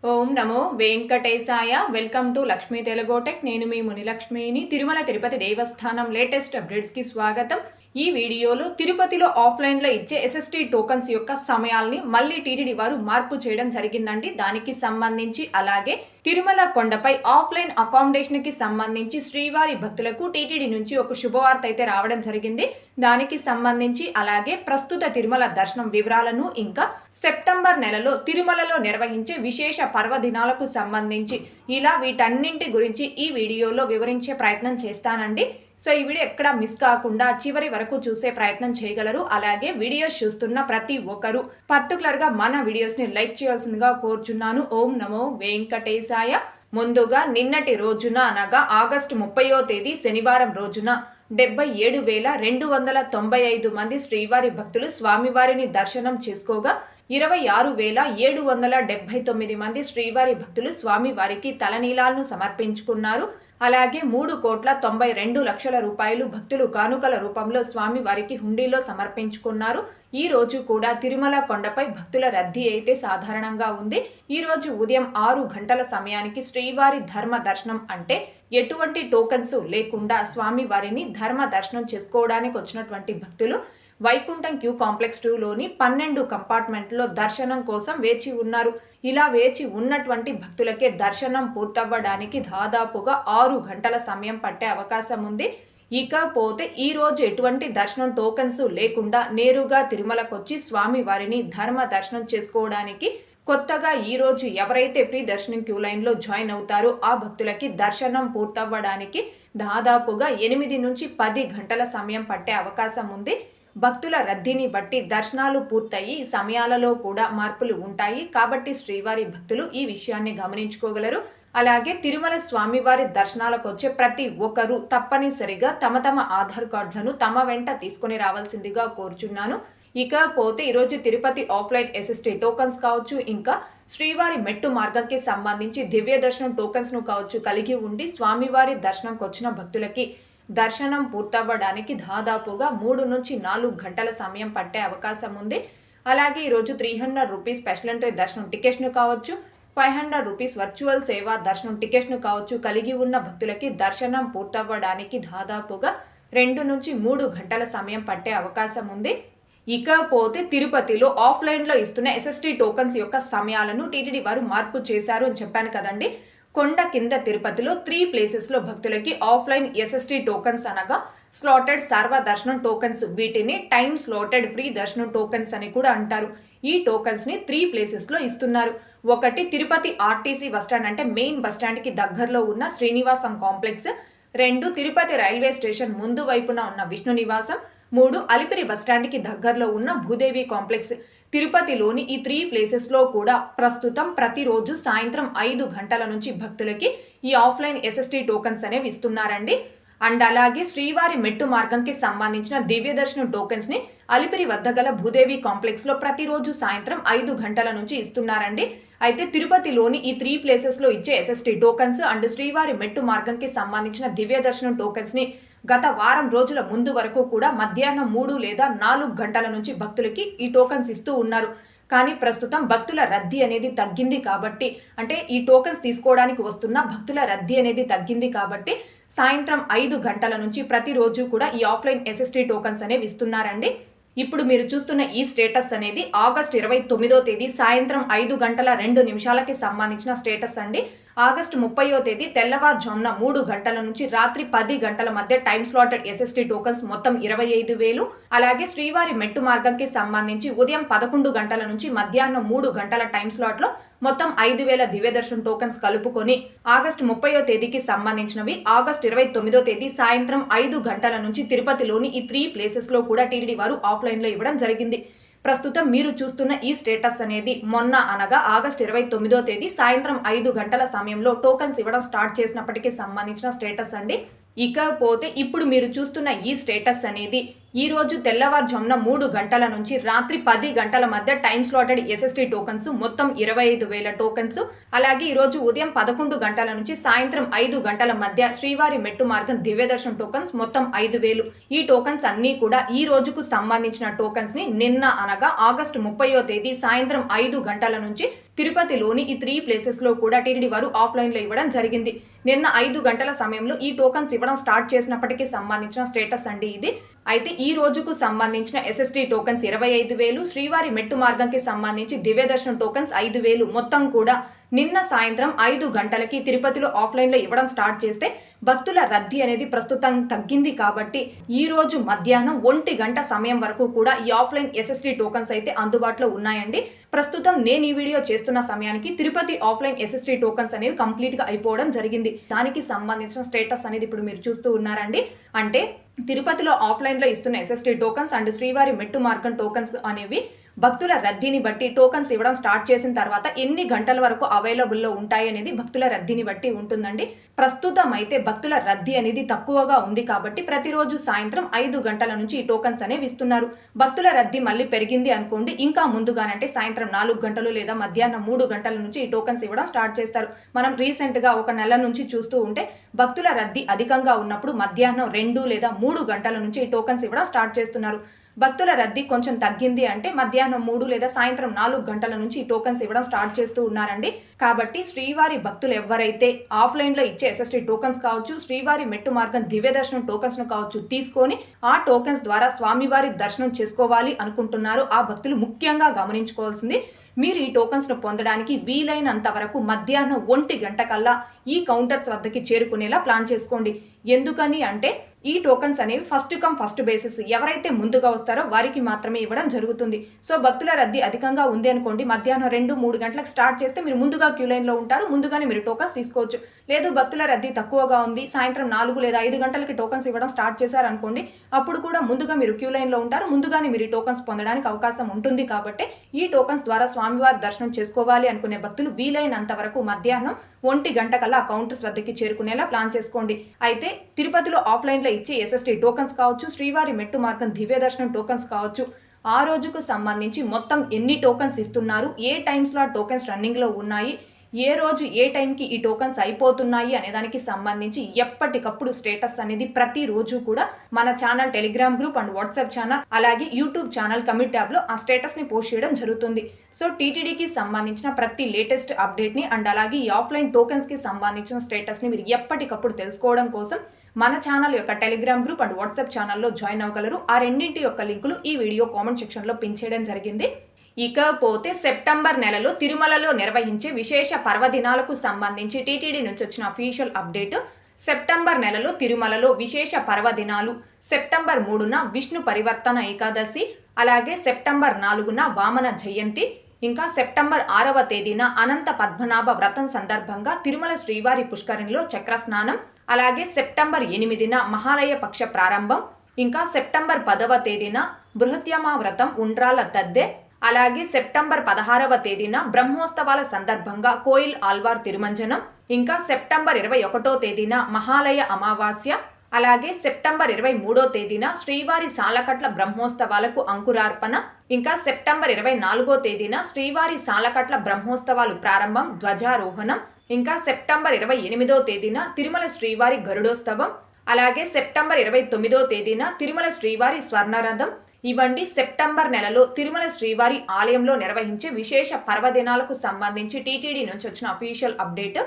ఓం నమో వెంకటేశాయ. Welcome to Lakshmi Telugu Tech. నేను మీ మునిలక్ష్మిని. తిరుమల తిరుపతి దేవస్థానం లేటెస్ట్ అప్డేట్స్కి స్వాగతం. ఈ వీడియోలో తిరుపతిలో ఆఫ్లైన్లో ఇచ్చే ఎస్ఎస్టీ టోకన్స్ యొక్క సమయాల్ని మళ్ళీ టీటీడీ వారు మార్పు చేయడం జరిగిందండి. దానికి సంబంధించి అలాగే తిరుమల కొండపై ఆఫ్లైన్ అకామిడేషన్కి సంబంధించి శ్రీవారి భక్తులకు టీటీడీ నుంచి ఒక శుభవార్త అయితే రావడం జరిగింది. దానికి సంబంధించి అలాగే ప్రస్తుత తిరుమల దర్శనం వివరాలను ఇంకా సెప్టెంబర్ నెలలో తిరుమలలో నిర్వహించే విశేష పర్వదినాలకు సంబంధించి ఇలా వీటన్నింటి గురించి ఈ వీడియోలో వివరించే ప్రయత్నం చేస్తానండి. సో ఈ వీడియో ఎక్కడ మిస్ కాకుండా చివరి వరకు చూసే ప్రయత్నం చేయగలరు. అలాగే వీడియోస్ చూస్తున్న ప్రతి ఒక్కరు పర్టికులర్గా మన వీడియోస్ని లైక్ చేయాల్సిందిగా కోరుచున్నాను. ఓం నమో వెంకటేశాయ. ముందుగా నిన్నటి రోజున అనగా ఆగస్టు 30వ తేదీ శనివారం రోజున 77,295 మంది శ్రీవారి భక్తులు స్వామివారిని దర్శనం చేసుకోగా 26,779 మంది శ్రీవారి భక్తులు స్వామివారికి తలనీలాలను సమర్పించుకున్నారు. అలాగే 3,92,00,000 రూపాయలు భక్తులు కానుకల రూపంలో స్వామివారికి హుండీలో సమర్పించుకున్నారు. ఈ రోజు కూడా తిరుమల కొండపై భక్తుల రద్దీ అయితే సాధారణంగా ఉంది. ఈ రోజు ఉదయం 6 గంటల సమయానికి శ్రీవారి ధర్మ దర్శనం అంటే ఎటువంటి టోకన్స్ లేకుండా స్వామివారిని ధర్మ దర్శనం చేసుకోవడానికి వచ్చినటువంటి భక్తులు వైకుంఠం క్యూ కాంప్లెక్స్ 2లోని 12 కంపార్ట్మెంట్లో దర్శనం కోసం వేచి ఉన్నారు. ఇలా వేచి ఉన్నటువంటి భక్తులకే దర్శనం పూర్తవ్వడానికి దాదాపుగా 6 గంటల సమయం పట్టే అవకాశం ఉంది. ఇకపోతే ఈ రోజు ఎటువంటి దర్శనం టోకన్స్ లేకుండా నేరుగా తిరుమలకొచ్చి స్వామివారిని ధర్మ దర్శనం చేసుకోవడానికి కొత్తగా ఈ రోజు ఎవరైతే ఫ్రీ దర్శనం క్యూ లైన్లో జాయిన్ అవుతారో ఆ భక్తులకి దర్శనం పూర్తవ్వడానికి దాదాపుగా 8 నుంచి 10 గంటల సమయం పట్టే అవకాశం ఉంది. భక్తుల రద్దీని బట్టి దర్శనాలు పూర్తయి సమయాలలో కూడా మార్పులు ఉంటాయి. కాబట్టి శ్రీవారి భక్తులు ఈ విషయాన్ని గమనించుకోగలరు. అలాగే తిరుమల స్వామివారి దర్శనాలకు వచ్చే ప్రతి ఒక్కరూ తప్పనిసరిగా తమ ఆధార్ కార్డులను తమ వెంట తీసుకుని రావాల్సిందిగా కోరుచున్నాను. ఇకపోతే ఈరోజు తిరుపతి ఆఫ్లైన్ ఎస్ఎస్టీ టోకన్స్ కావచ్చు, ఇంకా శ్రీవారి మెట్టు మార్గంకి సంబంధించి దివ్య దర్శనం టోకన్స్ను కావచ్చు కలిగి ఉండి స్వామివారి దర్శనంకి వచ్చిన భక్తులకి దర్శనం పూర్తవ్వడానికి దాదాపుగా 3 నుంచి 4 గంటల సమయం పట్టే అవకాశం ఉంది. అలాగే ఈరోజు 300 రూపీస్ స్పెషల్ ఎంట్రీ దర్శనం టికెట్స్ను కావచ్చు, 500 రూపీస్ వర్చువల్ సేవా దర్శనం టికెట్స్ను కావచ్చు కలిగి ఉన్న భక్తులకి దర్శనం పూర్తవ్వడానికి దాదాపుగా 2 నుంచి 3 గంటల సమయం పట్టే అవకాశం ఉంది. ఇకపోతే తిరుపతిలో ఆఫ్లైన్లో ఇస్తున్న ఎస్ఎస్టీ టోకన్స్ యొక్క సమయాలను టీటీడీ వారు మార్పు చేశారు అని చెప్పాను కదండి. కొండ కింద తిరుపతిలో 3 ప్లేసెస్లో భక్తులకి ఆఫ్లైన్ ఎస్ఎస్టీ టోకన్స్ అనగా స్లాటెడ్ సర్వ దర్శనం టోకన్స్, వీటిని టైమ్ స్లాటెడ్ ఫ్రీ దర్శనం టోకన్స్ అని కూడా అంటారు. ఈ టోకన్స్ని 3 ప్లేసెస్లో ఇస్తున్నారు. ఒకటి తిరుపతి ఆర్టీసీ బస్టాండ్ అంటే మెయిన్ బస్టాండ్కి దగ్గరలో ఉన్న Srinivasam complex, 2 Tirupati railway station ముందు వైపున ఉన్న విష్ణు నివాసం, 3 అలిపిరి బస్టాండ్కి దగ్గరలో ఉన్న భూదేవి కాంప్లెక్స్. తిరుపతిలోని ఈ 3 ప్లేసెస్లో కూడా ప్రస్తుతం ప్రతిరోజు సాయంత్రం 5 గంటల నుంచి భక్తులకి ఈ ఆఫ్లైన్ ఎస్ఎస్టీ టోకన్స్ అనేవి ఇస్తున్నారండి. అండ్ అలాగే శ్రీవారి మెట్టు మార్గంకి సంబంధించిన దివ్య దర్శనం టోకెన్స్ని అలిపిరి వద్ద గల భూదేవి కాంప్లెక్స్లో ప్రతిరోజు సాయంత్రం 5 గంటల నుంచి ఇస్తున్నారండి. అయితే తిరుపతిలోని ఈ 3 ప్లేసెస్లో ఇచ్చే ఎస్ఎస్టీ టోకన్స్ అండ్ శ్రీవారి మెట్టు మార్గంకి సంబంధించిన దివ్య దర్శనం టోకెన్స్ని గత వారం రోజుల ముందు వరకు కూడా మధ్యాహ్నం 3 లేదా 4 గంటల నుంచి భక్తులకి ఈ టోకన్స్ ఇస్తూ ఉన్నారు. కానీ ప్రస్తుతం భక్తుల రద్దీ అనేది తగ్గింది కాబట్టి, అంటే ఈ టోకన్స్ తీసుకోవడానికి వస్తున్న భక్తుల రద్దీ అనేది తగ్గింది కాబట్టి సాయంత్రం 5 గంటల నుంచి ప్రతిరోజు కూడా ఈ ఆఫ్లైన్ ఎస్ఎస్టీ టోకన్స్ అనేవి ఇస్తున్నారండి. ఇప్పుడు మీరు చూస్తున్న ఈ స్టేటస్ అనేది ఆగస్టు 29వ తేదీ సాయంత్రం 5 గంటల 2 నిమిషాలకి సంబంధించిన స్టేటస్ అండి. ఆగస్టు 30వ తేదీ తెల్లవారుజామున 3 గంటల నుంచి రాత్రి 10 గంటల మధ్య టైమ్ స్లాటెడ్ ఎస్ఎస్టీ టోకన్స్ మొత్తం 25,000. అలాగే శ్రీవారి మెట్టు మార్గంకి సంబంధించి ఉదయం 11 గంటల నుంచి మధ్యాహ్నం 3 గంటల టైమ్ స్లాట్లో మొత్తం 5,000 దివ్య దర్శనం టోకన్స్ కలుపుకొని ఆగస్టు 30వ తేదీకి సంబంధించినవి ఆగస్టు 29వ తేదీ సాయంత్రం 5 గంటల నుంచి తిరుపతిలోని ఈ 3 ప్లేసెస్లో కూడా టీటీడీ వారు ఆఫ్లైన్లో ఇవ్వడం జరిగింది. ప్రస్తుతం మీరు చూస్తున్న ఈ స్టేటస్ అనేది మొన్న అనగా ఆగస్టు 29వ తేదీ సాయంత్రం 5 గంటల సమయంలో టోకన్స్ ఇవ్వడం స్టార్ట్ చేసినప్పటికీ సంబంధించిన స్టేటస్ అండి. ఇకపోతే ఇప్పుడు మీరు చూస్తున్న ఈ స్టేటస్ అనేది ఈ రోజు తెల్లవారుజామున 3 గంటల నుంచి రాత్రి 10 గంటల మధ్య టైం స్లాటెడ్ ఎస్ఎస్టీ టోకన్స్ మొత్తం 25,000 టోకన్స్. అలాగే ఈ రోజు ఉదయం 11 గంటల నుంచి సాయంత్రం 5 గంటల మధ్య శ్రీవారి మెట్టు మార్గం దివ్యదర్శనం టోకన్స్ మొత్తం 5,000. ఈ టోకన్స్ అన్నీ కూడా ఈ రోజుకు సంబంధించిన టోకన్స్ ని నిన్న అనగా ఆగస్టు 30వ తేదీ సాయంత్రం 5 గంటల నుంచి తిరుపతిలోని ఈ 3 ప్లేసెస్ లో కూడా టీటీడీ వారు ఆఫ్లైన్ లో ఇవ్వడం జరిగింది. నిన్న 5 గంటల సమయంలో ఈ టోకన్స్ ఇవ్వడం స్టార్ట్ చేసినప్పటికీ సంబంధించిన స్టేటస్ అండి ఇది. అయితే ఈ రోజుకు సంబంధించిన ఎస్ఎస్టీ టోకన్స్ 25,000, శ్రీవారి మెట్టు మార్గంకి సంబంధించి దివ్యదర్శనం టోకన్స్ 5,000 మొత్తం కూడా నిన్న సాయంత్రం 5 గంటలకి తిరుపతిలో ఆఫ్లైన్ లో ఇవ్వడం స్టార్ట్ చేస్తే భక్తుల రద్దీ అనేది ప్రస్తుతం తగ్గింది కాబట్టి ఈ రోజు మధ్యాహ్నం 1 గంట సమయం వరకు కూడా ఈ ఆఫ్లైన్ ఎస్ఎస్టీ టోకన్స్ అయితే అందుబాటులో ఉన్నాయండి. ప్రస్తుతం నేను ఈ వీడియో చేస్తున్న సమయానికి తిరుపతి ఆఫ్లైన్ ఎస్ఎస్టీ టోకన్స్ అనేవి కంప్లీట్ గా అయిపోవడం జరిగింది. దానికి సంబంధించిన స్టేటస్ అనేది ఇప్పుడు మీరు చూస్తూ ఉన్నారండి. అంటే తిరుపతిలో ఆఫ్లైన్ లో ఇస్తున్న ఎస్ఎస్టీ టోకన్స్ అండ్ శ్రీవారి మెట్టు మార్గం టోకన్స్ అనేవి భక్తుల రద్దీని బట్టి టోకన్స్ ఇవ్వడం స్టార్ట్ చేసిన తర్వాత ఎన్ని గంటల వరకు అవైలబుల్లో ఉంటాయి అనేది భక్తుల రద్దీని బట్టి ఉంటుందండి. ప్రస్తుతం అయితే భక్తుల రద్దీ అనేది తక్కువగా ఉంది కాబట్టి ప్రతిరోజు సాయంత్రం 5 గంటల నుంచి ఈ టోకన్స్ అనేవి ఇస్తున్నారు. భక్తుల రద్దీ మళ్ళీ పెరిగింది అనుకోండి, ఇంకా ముందుగానంటే సాయంత్రం 4 గంటలు లేదా మధ్యాహ్నం 3 గంటల నుంచి ఈ టోకన్స్ ఇవ్వడం స్టార్ట్ చేస్తారు. మనం రీసెంట్ గా 1 నెల నుంచి చూస్తూ ఉంటే భక్తుల రద్దీ అధికంగా ఉన్నప్పుడు మధ్యాహ్నం 2 లేదా 3 గంటల నుంచి ఈ టోకన్స్ ఇవ్వడం స్టార్ట్ చేస్తున్నారు. భక్తుల రద్దీ కొంచెం తగ్గింది అంటే మధ్యాహ్నం 3 లేదా సాయంత్రం 4 గంటల నుంచి ఈ టోకన్స్ ఇవ్వడం స్టార్ట్ చేస్తూ ఉన్నారండి. కాబట్టి శ్రీవారి భక్తులు ఎవరైతే ఆఫ్లైన్ లో ఇచ్చే ఎస్ఎస్టీ టోకన్స్ కావచ్చు, శ్రీవారి మెట్టు మార్గం దివ్యదర్శనం టోకన్స్ ను కావచ్చు తీసుకొని ఆ టోకన్స్ ద్వారా స్వామివారి దర్శనం చేసుకోవాలి అనుకుంటున్నారు ఆ భక్తులు ముఖ్యంగా గమనించుకోవాల్సింది, మీరు ఈ టోకన్స్ ను పొందడానికి వీలైనంత వరకు మధ్యాహ్నం 1 గంట కల్లా ఈ కౌంటర్స్ వద్దకి చేరుకునేలా ప్లాన్ చేసుకోండి. ఎందుకని అంటే ఈ టోకన్స్ అనేవి ఫస్ట్ కమ్ ఫస్ట్ బేసిస్, ఎవరైతే ముందుగా వస్తారో వారికి మాత్రమే ఇవ్వడం జరుగుతుంది. సో భక్తుల రద్దీ అధికంగా ఉంది అనుకోండి, మధ్యాహ్నం 2-3 గంటలకు స్టార్ట్ చేస్తే మీరు ముందుగా క్యూ లైన్ లో ఉంటారు, ముందుగానే మీరు టోకన్స్ తీసుకోవచ్చు. లేదు భక్తుల రద్దీ తక్కువగా ఉంది, సాయంత్రం 4 లేదా 5 గంటలకి టోకన్స్ ఇవ్వడం స్టార్ట్ చేశారనుకోండి, అప్పుడు కూడా ముందుగా మీరు క్యూ లైన్ లో ఉంటారు, ముందుగానే మీరు టోకన్స్ పొందడానికి అవకాశం ఉంటుంది. కాబట్టి ఈ టోకన్స్ ద్వారా స్వామివారి దర్శనం చేసుకోవాలి అనుకునే భక్తులు వీలైనంత వరకు మధ్యాహ్నం 1 గంట కల్లా కౌంటర్స్ వద్దకి చేరుకునేలా ప్లాన్ చేసుకోండి. అయితే తిరుపతిలో ఆఫ్లైన్ లో ఇచ్చే ఎస్ఎస్టీ టోకన్స్ కావచ్చు, శ్రీవారి మెట్టు మార్గం దివ్యదర్శనం టోకన్స్ కావచ్చు, ఆ రోజుకు సంబంధించి మొత్తం ఎన్ని టోకన్స్ ఇస్తున్నారు, ఏ టైమ్స్ లో టోకన్స్ రన్నింగ్ లో ఉన్నాయి, ఏ రోజు ఏ టైంకి ఈ టోకన్స్ అయిపోతున్నాయి అనే దానికి సంబంధించి ఎప్పటికప్పుడు స్టేటస్ అనేది ప్రతిరోజు కూడా మన channel Telegram group and WhatsApp channel అలాగే యూట్యూబ్ ఛానల్ కమిట్ ట్యాబ్ లో ఆ స్టేటస్ ని పోస్ట్ చేయడం జరుగుతుంది. సో టీటీడీకి సంబంధించిన ప్రతి లేటెస్ట్ అప్డేట్ ని అండ్ అలాగే ఈ ఆఫ్లైన్ టోకన్స్ కి సంబంధించిన స్టేటస్ ని మీరు ఎప్పటికప్పుడు తెలుసుకోవడం కోసం మన ఛానల్ యొక్క టెలిగ్రామ్ గ్రూప్ అండ్ వాట్సాప్ ఛానల్లో జాయిన్ అవ్వగలరు. ఆ రెండింటి యొక్క లింకులు ఈ వీడియో కామెంట్ సెక్షన్ లో పిన్ చేయడం జరిగింది. ఇకపోతే సెప్టెంబర్ నెలలో తిరుమలలో నిర్వహించే విశేష పర్వదినాలకు సంబంధించి టీటీడీ నుంచి వచ్చిన అఫీషియల్ అప్డేట్. సెప్టెంబర్ నెలలో తిరుమలలో విశేష పర్వదినాలు సెప్టెంబర్ 3న విష్ణు పరివర్తన ఏకాదశి, అలాగే సెప్టెంబర్ 4న వామన జయంతి, ఇంకా సెప్టెంబర్ 6వ తేదీన అనంత పద్మనాభ వ్రతం సందర్భంగా తిరుమల శ్రీవారి పుష్కరిణిలో చక్రస్నానం, అలాగే సెప్టెంబర్ 8న మహాలయ పక్ష ప్రారంభం, ఇంకా సెప్టెంబర్ 10వ తేదీన బృహత్యమా వ్రతం ఉండ్రాల దద్దె, అలాగే సెప్టెంబర్ 16వ తేదీన బ్రహ్మోత్సవాల సందర్భంగా కోయిల్ ఆల్వార్ తిరుమంజనం, ఇంకా సెప్టెంబర్ 21వ తేదీన మహాలయ అమావాస్య, అలాగే సెప్టెంబర్ 23వ తేదీన శ్రీవారి సాలకట్ల బ్రహ్మోత్సవాలకు అంకురార్పణ, ఇంకా సెప్టెంబర్ 24వ తేదీన శ్రీవారి సాలకట్ల బ్రహ్మోత్సవాలు ప్రారంభం ధ్వజారోహణం, ఇంకా సెప్టెంబర్ 28వ తేదీన తిరుమల శ్రీవారి గరుడోత్సవం, అలాగే సెప్టెంబర్ 29వ తేదీన తిరుమల శ్రీవారి స్వర్ణరథం. ఇవండి సెప్టెంబర్ నెలలో తిరుమల శ్రీవారి ఆలయంలో నిర్వహించే విశేష పర్వదినాలకు సంబంధించి టీటీడీ నుంచి వచ్చిన అఫీషియల్ అప్డేట్.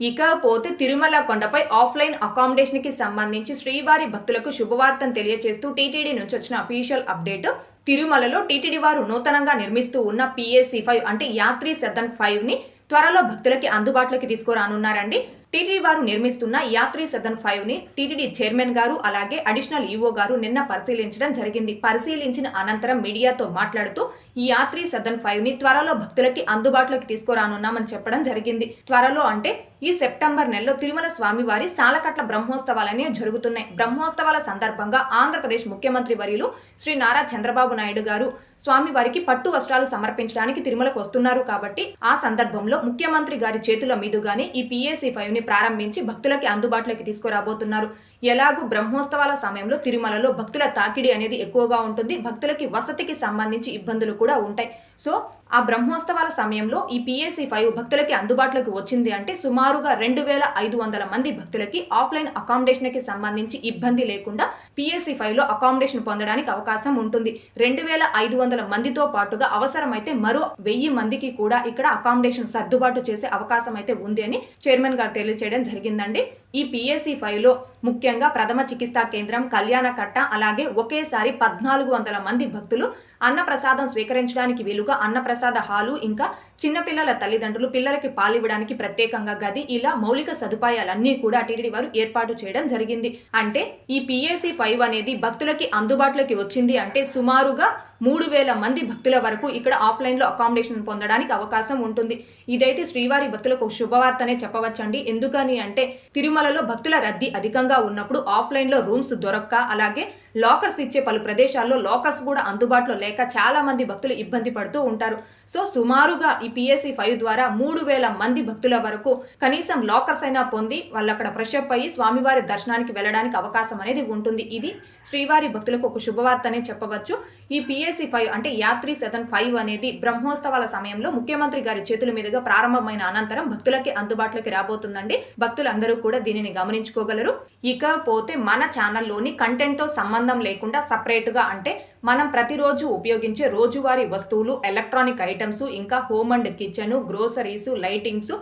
ఇకపోతే తిరుమల కొండపై ఆఫ్లైన్ అకామిడేషన్ కి సంబంధించి శ్రీవారి భక్తులకు శుభవార్తను తెలియజేస్తూ టీటీడీ నుంచి వచ్చిన అఫీషియల్ అప్డేట్. తిరుమలలో టీటీడీ వారు నూతనంగా నిర్మిస్తూ ఉన్న PAC5 అంటే యాత్రీ సదన్ 5 ని త్వరలో భక్తులకి అందుబాటులోకి తీసుకురానున్నారండి. టీటీడీ వారు నిర్మిస్తున్న యాత్రీ సదన్ 5 ని టీటీడీ చైర్మన్ గారు అలాగే అడిషనల్ ఈఓ గారు నిన్న పరిశీలించడం జరిగింది. పరిశీలించిన అనంతరం మీడియాతో మాట్లాడుతూ ఈ యాత్రీ సదన్ 5 ని త్వరలో భక్తులకి అందుబాటులోకి తీసుకురానున్నామని చెప్పడం జరిగింది. త్వరలో అంటే ఈ సెప్టెంబర్ నెలలో తిరుమల స్వామివారి సాలకట్ల బ్రహ్మోత్సవాలనే జరుగుతున్నాయి. బ్రహ్మోత్సవాల సందర్భంగా ఆంధ్రప్రదేశ్ ముఖ్యమంత్రి వర్యులు శ్రీ నారా చంద్రబాబు నాయుడు గారు స్వామివారికి పట్టు వస్త్రాలు సమర్పించడానికి తిరుమలకు వస్తున్నారు కాబట్టి ఆ సందర్భంలో ముఖ్యమంత్రి గారి చేతుల మీదుగానే ఈ PAC5 సౌకర్యాన్ని ప్రారంభించి భక్తులకి అందుబాటులోకి తీసుకురాబోతున్నారు. ఎలాగూ బ్రహ్మోత్సవాల సమయంలో తిరుమలలో భక్తుల తాకిడి అనేది ఎక్కువగా ఉంటుంది. భక్తులకి వసతికి సంబంధించి ఇబ్బందులు కూడా ఉంటాయి. సో ఆ బ్రహ్మోత్సవాల సమయంలో ఈ PAC5 భక్తులకి అందుబాటులోకి వచ్చింది అంటే సుమారుగా 2500 మంది భక్తులకి ఆఫ్లైన్ అకామిడేషన్కి సంబంధించి ఇబ్బంది లేకుండా PAC5లో అకామిడేషన్ పొందడానికి అవకాశం ఉంటుంది. 2500 మందితో పాటుగా అవసరమైతే మరో 1000 మందికి కూడా ఇక్కడ అకామిడేషన్ సర్దుబాటు చేసే అవకాశం అయితే ఉంది అని చైర్మన్ గారు తెలియజేయడం జరిగిందండి. ఈ PAC5లో ముఖ్యంగా ప్రథమ చికిత్సా కేంద్రం, కళ్యాణ కట్ట, అలాగే ఒకేసారి 1400 మంది భక్తులు అన్నప్రసాదం స్వీకరించడానికి వీలుగా అన్నప్రసాద హాలు, ఇంకా చిన్నపిల్లల తల్లిదండ్రులు పిల్లలకి పాలివ్వడానికి ప్రత్యేకంగా గది, ఇలా మౌలిక సదుపాయాలన్నీ కూడా టీటీడీ వారు ఏర్పాటు చేయడం జరిగింది. అంటే ఈ PAC5 అనేది భక్తులకి అందుబాటులోకి వచ్చింది అంటే సుమారుగా 3000 మంది భక్తుల వరకు ఇక్కడ ఆఫ్లైన్లో అకామిడేషన్ పొందడానికి అవకాశం ఉంటుంది. ఇదైతే శ్రీవారి భక్తులకు శుభవార్తనే చెప్పవచ్చండి. ఎందుకని అంటే తిరుమలలో భక్తుల రద్దీ అధికంగా ఉన్నప్పుడు ఆఫ్లైన్లో రూమ్స్ దొరక్క, అలాగే లాకర్స్ ఇచ్చే పలు ప్రదేశాల్లో లాకర్స్ కూడా అందుబాటులో లేక చాలా మంది భక్తులు ఇబ్బంది పడుతూ ఉంటారు. సో సుమారుగా ఈ PAC5 ద్వారా 3000 మంది భక్తుల వరకు కనీసం లాకర్స్ అయినా పొంది వాళ్ళు అక్కడ ఫ్రెష్ అప్ అయ్యి స్వామివారి దర్శనానికి వెళ్ళడానికి అవకాశం అనేది ఉంటుంది. ఇది శ్రీవారి భక్తులకు ఒక శుభవార్తనే చెప్పవచ్చు. ఈ PAC5 అంటే యాత్రి సదన్ 5 అనేది బ్రహ్మోత్సవాల సమయంలో ముఖ్యమంత్రి గారి చేతుల మీదుగా ప్రారంభమైన అనంతరం భక్తులకి అందుబాటులోకి రాబోతుందండి. భక్తులందరూ కూడా దీనిని గమనించుకోగలరు. ఇకపోతే మన ఛానల్లోని కంటెంట్తో సంబంధం లేకుండా సపరేట్గా అంటే మనం ప్రతిరోజు ఉపయోగించే రోజువారీ వస్తువులు, ఎలక్ట్రానిక్ ఐటమ్స్, ఇంకా home and kitchen, groceries, lightings,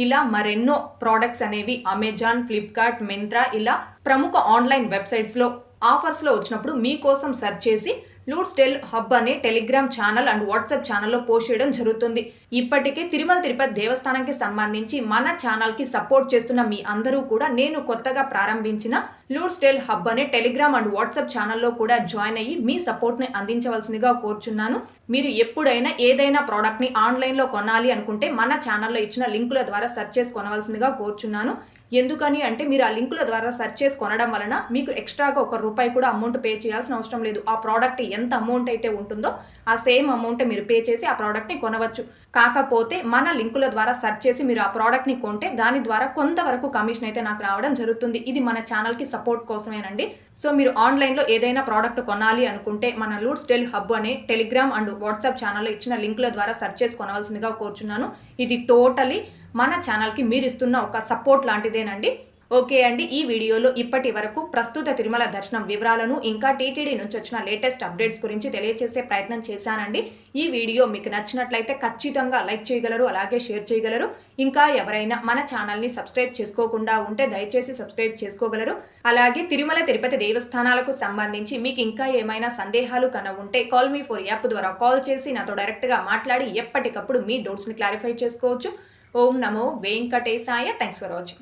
ఇలా మరెన్నో ప్రోడక్ట్స్ అనేవి అమెజాన్, ఫ్లిప్కార్ట్, మింత్రా ఇలా ప్రముఖ ఆన్లైన్ వెబ్సైట్స్లో ఆఫర్స్లో వచ్చినప్పుడు మీకోసం సెర్చ్ చేసి లూట్స్ టెల్ హబ్ అనే టెలిగ్రామ్ ఛానల్ అండ్ వాట్సాప్ ఛానల్లో పోస్ట్ చేయడం జరుగుతుంది. ఇప్పటికే తిరుమల తిరుపతి దేవస్థానానికి సంబంధించి మన ఛానల్కి సపోర్ట్ చేస్తున్న మీ అందరూ కూడా నేను కొత్తగా ప్రారంభించిన లూట్స్ టెల్ హబ్ అనే టెలిగ్రామ్ అండ్ వాట్సాప్ ఛానల్లో కూడా జాయిన్ అయ్యి మీ సపోర్ట్ని అందించవలసిందిగా కోరుచున్నాను. మీరు ఎప్పుడైనా ఏదైనా ప్రోడక్ట్ని ఆన్లైన్లో కొనాలి అనుకుంటే మన ఛానల్లో ఇచ్చిన లింకుల ద్వారా సెర్చ్ చేసి కొనవలసిందిగా కోరుచున్నాను. ఎందుకని అంటే మీరు ఆ లింకుల ద్వారా సెర్చ్ చేసి కొనడం వలన మీకు ఎక్స్ట్రాగా ₹1 కూడా అమౌంట్ పే చేయాల్సిన అవసరం లేదు. ఆ ప్రోడక్ట్ ఎంత అమౌంట్ అయితే ఉంటుందో ఆ సేమ్ అమౌంట్ మీరు పే చేసి ఆ ప్రోడక్ట్ని కొనవచ్చు. కాకపోతే మన లింకుల ద్వారా సెర్చ్ చేసి మీరు ఆ ప్రోడక్ట్ని కొంటే దాని ద్వారా కొంతవరకు కమిషన్ అయితే నాకు రావడం జరుగుతుంది. ఇది మన ఛానల్కి సపోర్ట్ కోసమేనండి. సో మీరు ఆన్లైన్లో ఏదైనా ప్రోడక్ట్ కొనాలి అనుకుంటే మన లూట్స్ టెల్ హబ్ అనే టెలిగ్రామ్ అండ్ వాట్సాప్ ఛానల్లో ఇచ్చిన లింకుల ద్వారా సెర్చ్ చేసి కొనవలసిందిగా కోరుచున్నాను. ఇది టోటలీ మన ఛానల్కి మీరు ఇస్తున్న ఒక సపోర్ట్ లాంటిదేనండి. ఓకే అండి, ఈ వీడియోలో ఇప్పటి వరకు ప్రస్తుత తిరుమల దర్శనం వివరాలను ఇంకా టీటీడీ నుంచి వచ్చిన లేటెస్ట్ అప్డేట్స్ గురించి తెలియజేసే ప్రయత్నం చేశానండి. ఈ వీడియో మీకు నచ్చినట్లయితే ఖచ్చితంగా లైక్ చేయగలరు, అలాగే షేర్ చేయగలరు. ఇంకా ఎవరైనా మన ఛానల్ని సబ్స్క్రైబ్ చేసుకోకుండా ఉంటే దయచేసి సబ్స్క్రైబ్ చేసుకోగలరు. అలాగే తిరుమల తిరుపతి దేవస్థానాలకు సంబంధించి మీకు ఇంకా ఏమైనా సందేహాలు ఉంటే కాల్ మీ ఫర్ యాప్ ద్వారా కాల్ చేసి నాతో డైరెక్ట్గా మాట్లాడి ఎప్పటికప్పుడు మీ డౌట్స్ని క్లారిఫై చేసుకోవచ్చు. ఓం నమో వెంకటేశాయ. Thanks for watching.